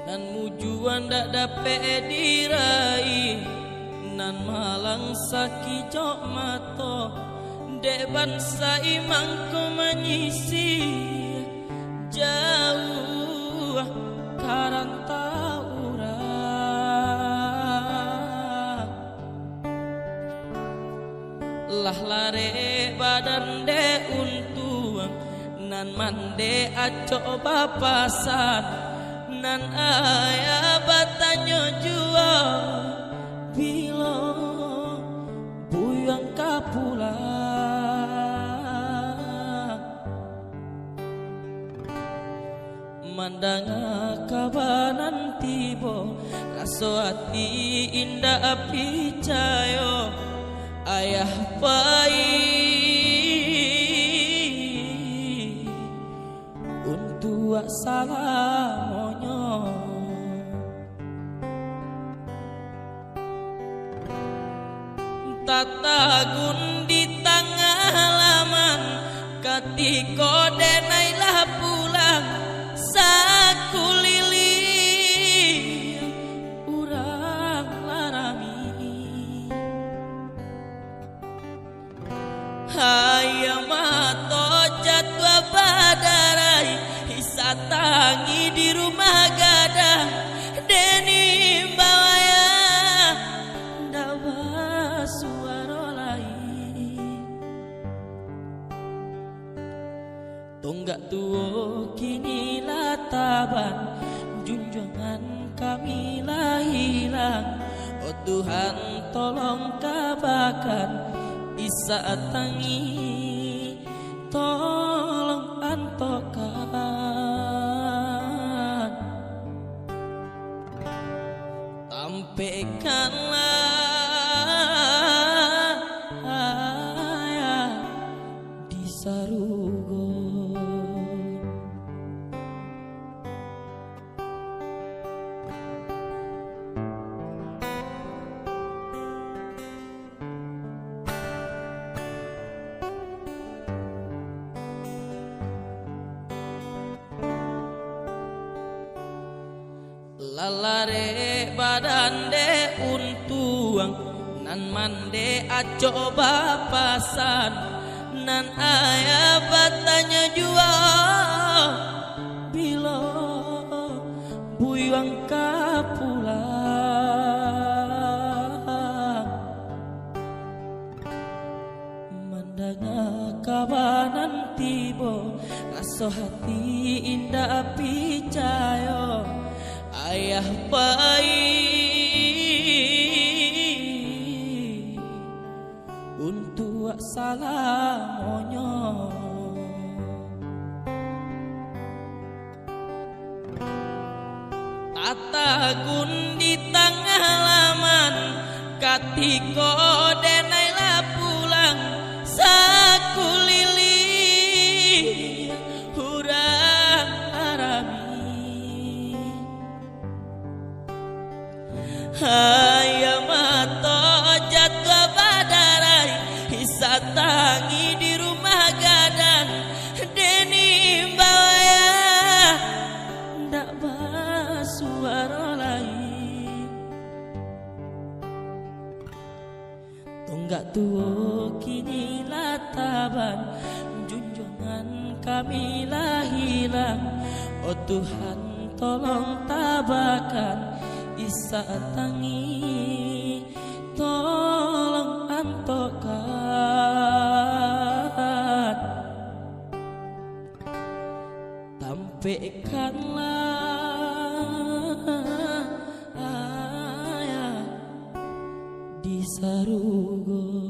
nan mujuan dak dapat diraih, nan malang sakijok mato dek bangsa imang ko menyisi jauh karantaura lah lare badan de untuang nan mande aco bapasan nan ayah batanyo jua bilo buyang kapulang mandang kabanan tibo raso hati indah api cayo ayah pai untuk salah monyo tatagun di tengah halaman ketika denailah pulang sakulili urang larami hayam mato jadwa badarai hisatangi di rumah gadang deni bawaya dawa suara lain tonggak tuo kini lataban junjungan kami lah hilang oh Tuhan tolong kabakan isa tangi tolong antokan tampaikanlah di sarugo lalare badan de untuang nan mande aco bapasan nan ayah batanya jua bilo buyang kapulang mandanga kabanan tibo raso hati indah api cayo ayah pai untuk salah monyo tatagun di tengah halaman katiko denailah pulang sakulili hurang arami hayam mato jadwa badarai hisatangi di rumah gadang deni bawaya ndak basuara lain tonggak tuo kini lataban junjungan kami lah hilang oh Tuhan tolong tabakan isa tangi tolong antokan tampaikanlah di sarugo